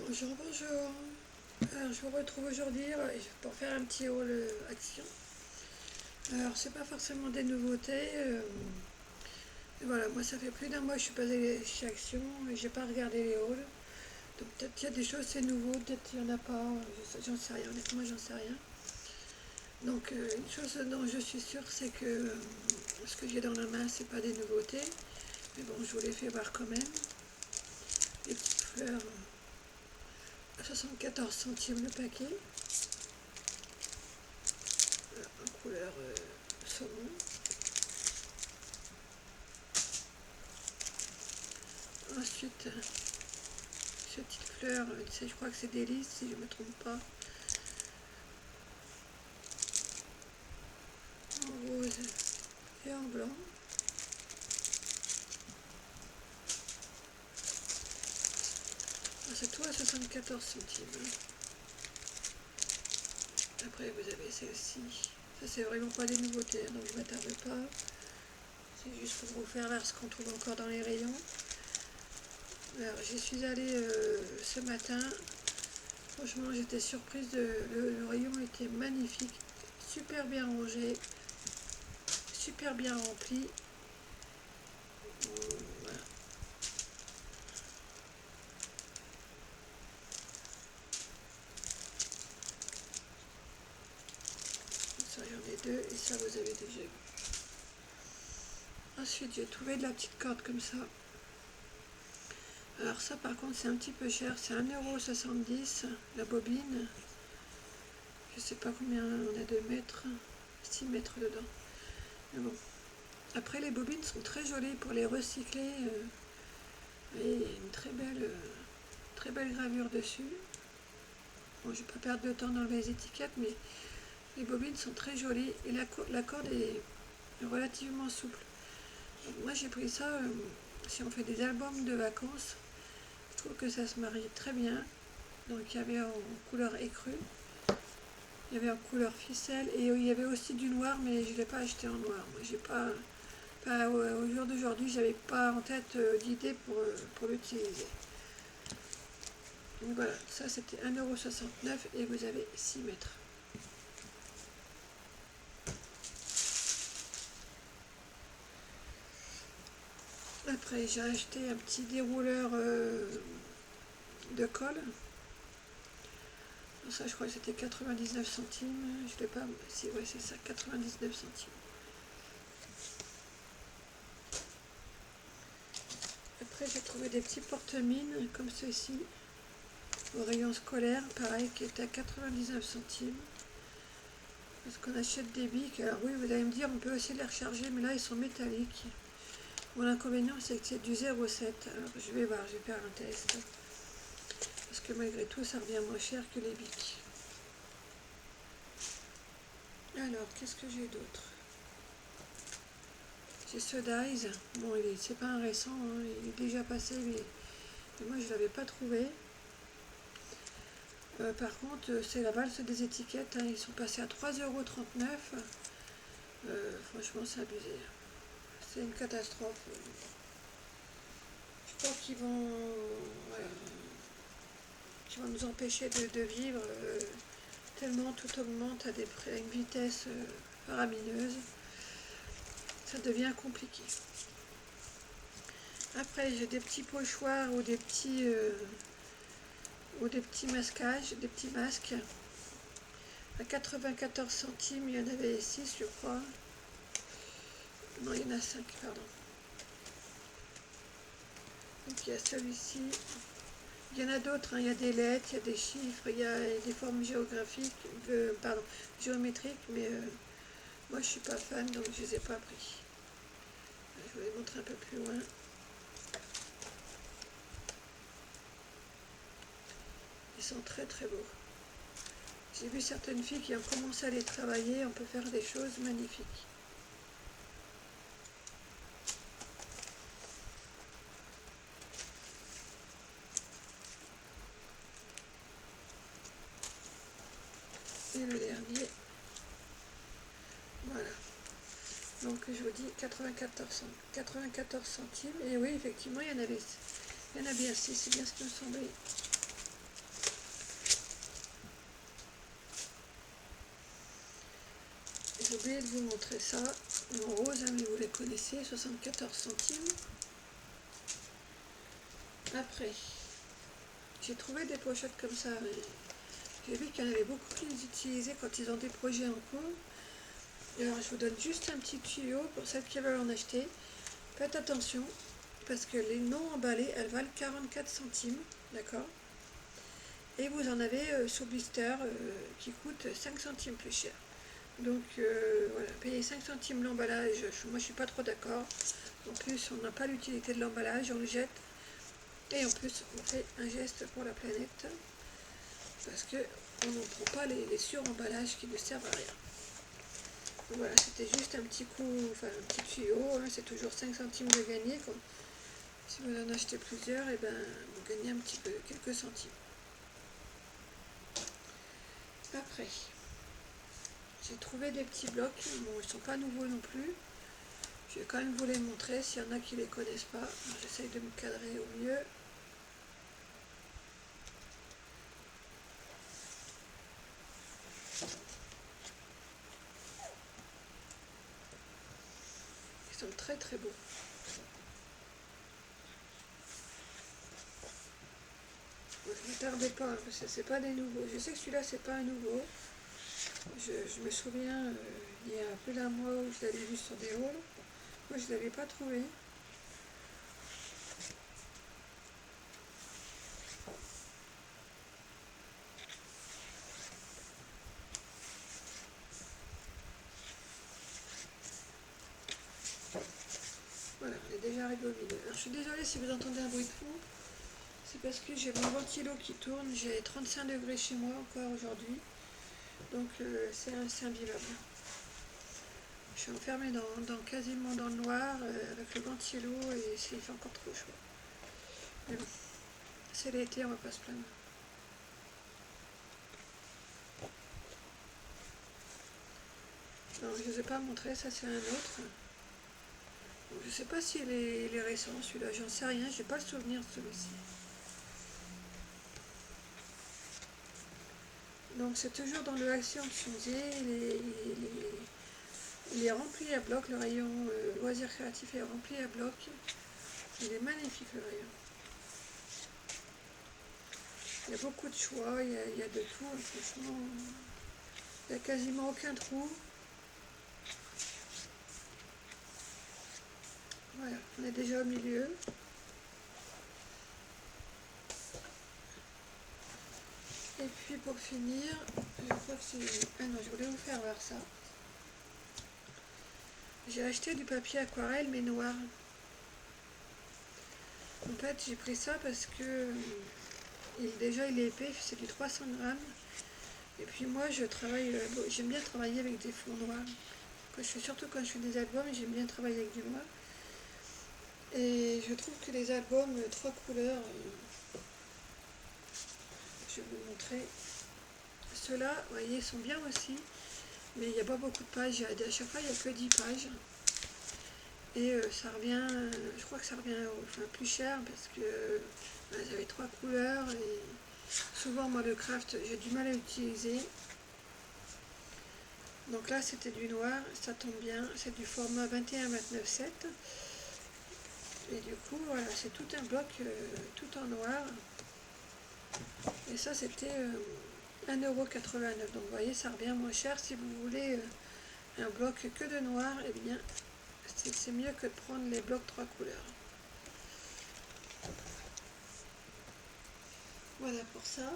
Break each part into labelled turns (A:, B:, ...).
A: Bonjour, bonjour. Alors, je vous retrouve aujourd'hui pour faire un petit haul action. Alors, c'est pas forcément des nouveautés. Et voilà, moi, ça fait plus d'un mois que je suis passée chez Action et j'ai pas regardé les hauls. Donc, peut-être qu'il y a des choses, c'est nouveau, peut-être qu'il y en a pas. J'en sais rien, honnêtement, j'en sais rien. Donc, une chose dont je suis sûre, c'est que ce que j'ai dans la main, c'est pas des nouveautés. Mais bon, je vous les fais voir quand même. Les petites fleurs à 74 centimes le paquet. En couleur saumon. Ensuite, cette petite fleur, je crois que c'est des lys, si je ne me trompe pas. En rose et en blanc. C'est tout à 74 centimes. Après, vous avez celle-ci. Ça, c'est vraiment pas des nouveautés, donc je ne m'attarde pas. C'est juste pour vous faire voir ce qu'on trouve encore dans les rayons. Alors, j'y suis allée ce matin. Franchement, j'étais surprise. Le rayon était magnifique, super bien rangé, super bien rempli. Voilà. Ça, j'en ai deux et ça, vous avez déjà vu. Ensuite, j'ai trouvé de la petite corde comme ça. Alors ça, par contre, c'est un petit peu cher. C'est 1,70 € la bobine. Je sais pas combien on a de mètres. 6 mètres dedans. Mais bon. Après, les bobines sont très jolies pour les recycler. Et il y a une très belle gravure dessus. Bon, je ne vais pas perdre de temps dans les étiquettes, mais les bobines sont très jolies. Et la corde est relativement souple. Donc moi, j'ai pris ça, si on fait des albums de vacances, je trouve que ça se marie très bien. Donc il y avait en couleur écrue, il y avait en couleur ficelle et il y avait aussi du noir, mais je ne l'ai pas acheté en noir. Moi, j'ai pas au jour d'aujourd'hui, j'avais pas en tête d'idée pour l'utiliser. Donc voilà, ça c'était 1,69 € et vous avez 6 mètres. Après, j'ai acheté un petit dérouleur de colle. Ça, je crois que c'était 99 centimes. Je ne l'ai pas. Si, ouais, c'est ça, 99 centimes. Après, j'ai trouvé des petits porte-mines comme ceux-ci, au rayon scolaire, pareil, qui est à 99 centimes. Parce qu'on achète des bics. Alors oui, vous allez me dire, on peut aussi les recharger, mais là, ils sont métalliques. Mon inconvénient, c'est que c'est du 0,7. Alors, je vais voir, je vais faire un test. Parce que malgré tout, ça revient moins cher que les bics. Alors, qu'est-ce que j'ai d'autre? J'ai ce Dice. Bon, c'est pas un récent, hein, il est déjà passé, mais moi, je ne l'avais pas trouvé. Par contre, c'est la valse des étiquettes. Hein, ils sont passés à 3,39 €. Franchement, c'est abusé. C'est une catastrophe. Je crois qu'ils vont nous empêcher de vivre tellement tout augmente à une vitesse faramineuse. Ça devient compliqué. Après, j'ai des petits pochoirs ou des petits masquages, des petits masques. À 94 centimes, il y en avait 6, je crois. Non, il y en a 5, pardon. Donc il y a celui-ci. Il y en a d'autres, hein. Il y a des lettres, il y a des chiffres, il y a des formes géographiques, géométriques, mais moi je suis pas fan, donc je les ai pas pris. Je vais vous les montrer un peu plus loin. Ils sont très très beaux. J'ai vu certaines filles qui ont commencé à les travailler, on peut faire des choses magnifiques. Et le dernier, voilà. Donc je vous dis 94 centimes. Et oui, effectivement, il y en a bien 6, c'est bien ce qui me semblait. j'ai oublié de vous montrer ça. En rose, hein, mais vous les connaissez, 74 centimes. Après, j'ai trouvé des pochettes comme ça. J'ai vu qu'il y en avait beaucoup qui les utilisaient quand ils ont des projets en cours. Alors, je vous donne juste un petit tuyau pour celles qui veulent en acheter. Faites attention, parce que les non emballées, elles valent 44 centimes, d'accord? Et vous en avez sous blister qui coûte 5 centimes plus cher. Donc voilà, payer 5 centimes l'emballage, moi je suis pas trop d'accord. En plus, on n'a pas l'utilité de l'emballage, on le jette. Et en plus, on fait un geste pour la planète. Parce qu'on n'en prend pas les sur-emballages qui ne servent à rien. Donc voilà, c'était juste un petit coup, enfin un petit tuyau, hein, c'est toujours 5 centimes de gagner. Si vous en achetez plusieurs, et ben, vous gagnez un petit peu, quelques centimes. Après, j'ai trouvé des petits blocs, bon ils ne sont pas nouveaux non plus. Je vais quand même vous les montrer, s'il y en a qui ne les connaissent pas. J'essaye de me cadrer au mieux. Ils sont très très beaux. Je ne tardais pas, hein, parce que c'est pas des nouveaux. Je sais que celui-là c'est pas un nouveau. Je me souviens, il y a plus d'un mois où je l'avais vu sur des hauls. Moi je ne l'avais pas trouvé. Voilà, on est déjà arrivé au milieu. Alors je suis désolée si vous entendez un bruit de fond. C'est parce que j'ai mon ventilo qui tourne. J'ai 35 degrés chez moi encore aujourd'hui. Donc c'est invivable. Je suis enfermée quasiment dans le noir avec le ventilo et il fait encore trop chaud. Mais bon, c'est l'été, on va pas se plaindre. Non, je ne vous ai pas montré, ça c'est un autre. Donc, je ne sais pas s'il est récent celui-là, j'en sais rien, j'ai pas le souvenir de celui-ci. Donc c'est toujours dans le Action Tuesday, il est rempli à bloc, le rayon loisirs créatifs est rempli à bloc. Il est magnifique le rayon. Il y a beaucoup de choix, il y a de tout, franchement. Il n'y a quasiment aucun trou. Voilà, on est déjà au milieu. Et puis pour finir, je crois que c'est... Ah non, je voulais vous faire voir ça. J'ai acheté du papier aquarelle mais noir. En fait, j'ai pris ça parce que déjà il est épais, c'est du 300 grammes. Et puis moi, j'aime bien travailler avec des fonds noirs. Surtout quand je fais des albums, j'aime bien travailler avec du noir. Et je trouve que les albums 3 couleurs, je vais vous montrer. Ceux-là, vous voyez, sont bien aussi, mais il n'y a pas beaucoup de pages. À chaque fois, il n'y a que 10 pages. Et ça revient, je crois que ça revient plus cher parce que j'avais 3 couleurs. Et souvent, moi, le craft, j'ai du mal à l'utiliser. Donc là, c'était du noir, ça tombe bien. C'est du format 21-29-7. Et du coup, voilà, c'est tout un bloc, tout en noir. Et ça, c'était 1,89 €. Donc vous voyez, ça revient moins cher. Si vous voulez un bloc que de noir, eh bien, c'est mieux que de prendre les blocs 3 couleurs. Voilà pour ça.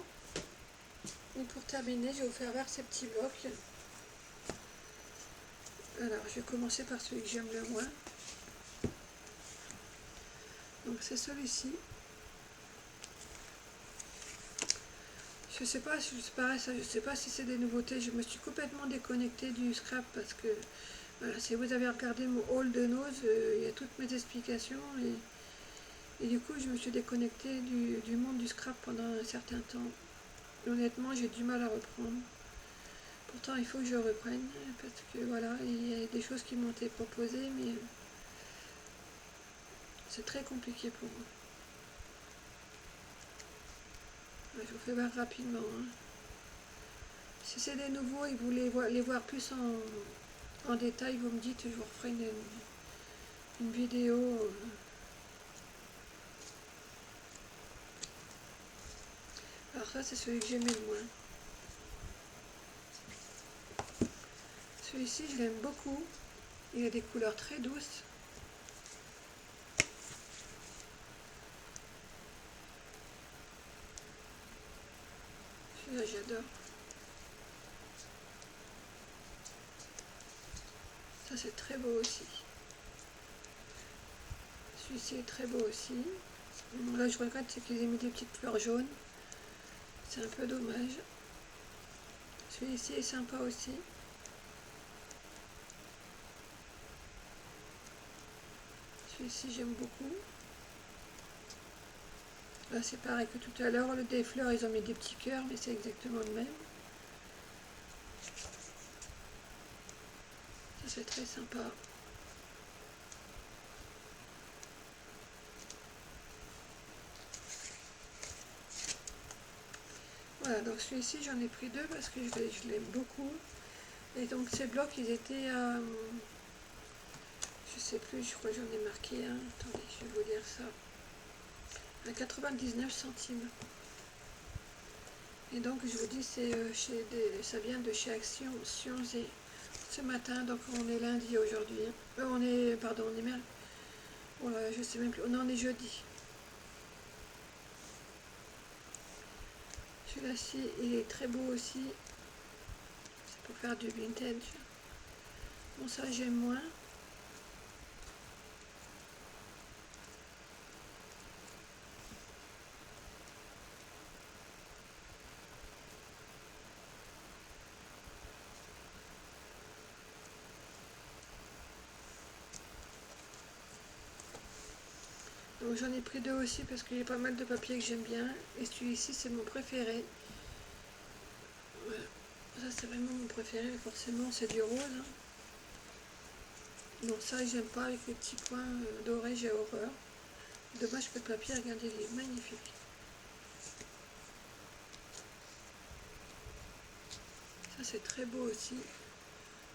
A: Et pour terminer, je vais vous faire voir ces petits blocs. Alors, je vais commencer par celui que j'aime le moins. Donc c'est celui-ci. Je sais pas, c'est pareil, ça, je sais pas si c'est des nouveautés. Je me suis complètement déconnectée du scrap parce que voilà, si vous avez regardé mon haul de nose, il y a toutes mes explications et du coup je me suis déconnectée du monde du scrap pendant un certain temps. Et honnêtement, j'ai du mal à reprendre. Pourtant, il faut que je reprenne parce que voilà, il y a des choses qui m'ont été proposées, mais c'est très compliqué pour moi. Je vous fais voir rapidement. Hein. Si c'est des nouveaux et que vous voulez les voir plus en détail, vous me dites, je vous referai une vidéo. Alors ça, c'est celui que j'aimais le moins. Celui-ci, je l'aime beaucoup. Il a des couleurs très douces. Celui-là, j'adore. Ça, c'est très beau aussi. Celui-ci est très beau aussi. Là, je regrette, c'est qu'ils aient mis des petites fleurs jaunes. C'est un peu dommage. Celui-ci est sympa aussi. Celui-ci, j'aime beaucoup. Là, c'est pareil que tout à l'heure. Le des fleurs, ils ont mis des petits cœurs, mais c'est exactement le même. Ça, c'est très sympa. Voilà, donc celui-ci, j'en ai pris deux parce que je l'aime beaucoup. Et donc, ces blocs, ils étaient à... je sais plus, je crois que j'en ai marqué un. Attendez, je vais vous dire ça. À 99 centimes. Et donc, je vous dis, c'est ça vient de chez Action Sciences. Ce matin, donc on est lundi aujourd'hui. Pardon, on est mercredi. Voilà, je sais même plus. Non, on est jeudi. Celui-là-ci, il est très beau aussi. C'est pour faire du vintage. Bon, ça, j'aime moins. Donc j'en ai pris deux aussi parce qu'il y a pas mal de papiers que j'aime bien. Et celui-ci, c'est mon préféré. Voilà. Ça, c'est vraiment mon préféré. Forcément, c'est du rose. Hein. Donc ça, j'aime pas avec les petits points dorés, j'ai horreur. Dommage que le papier, regardez, il est magnifique. Ça, c'est très beau aussi.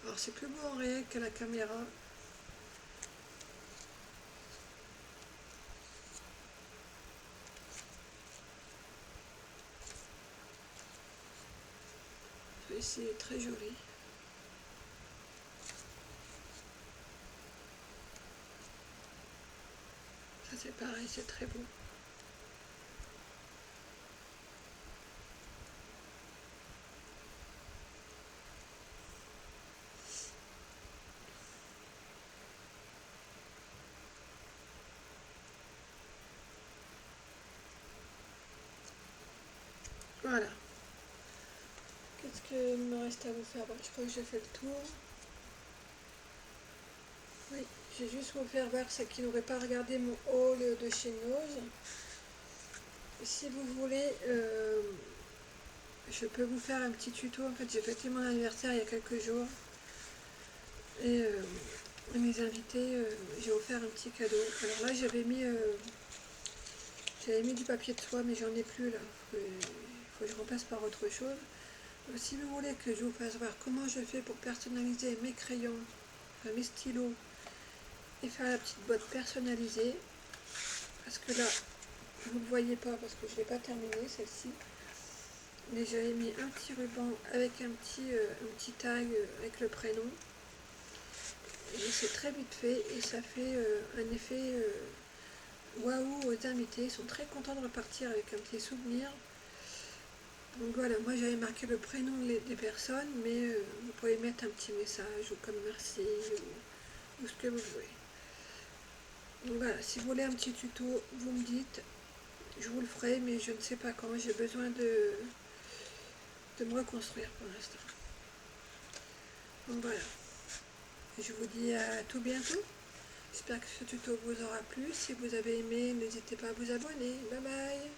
A: Alors, c'est plus beau en réel qu'à la caméra. Celui-ci est très joli. Ça, c'est pareil, c'est très beau. Voilà. Qu'est-ce qu'il me reste à vous faire? Bon, je crois que j'ai fait le tour. Oui, j'ai juste vous faire voir ceux qui n'auraient pas regardé mon haul de chez Nose. Si vous voulez, je peux vous faire un petit tuto. En fait, j'ai fêté mon anniversaire il y a quelques jours. Et mes invités, j'ai offert un petit cadeau. Alors là, j'avais mis du papier de soie, mais j'en ai plus là. Il faut que je remplace par autre chose. Donc, si vous voulez que je vous fasse voir comment je fais pour personnaliser mes crayons, enfin mes stylos, et faire la petite boîte personnalisée, parce que là, vous ne le voyez pas parce que je ne l'ai pas terminée celle-ci, mais j'avais mis un petit ruban avec un petit tag avec le prénom. Et c'est très vite fait et ça fait un effet waouh aux invités. Ils sont très contents de repartir avec un petit souvenir. Donc voilà, moi j'avais marqué le prénom des personnes, mais vous pouvez mettre un petit message ou comme merci ou ce que vous voulez. Donc voilà, si vous voulez un petit tuto, vous me dites, je vous le ferai, mais je ne sais pas quand. J'ai besoin de me reconstruire pour l'instant. Donc voilà, je vous dis à tout bientôt. J'espère que ce tuto vous aura plu. Si vous avez aimé, n'hésitez pas à vous abonner. Bye bye.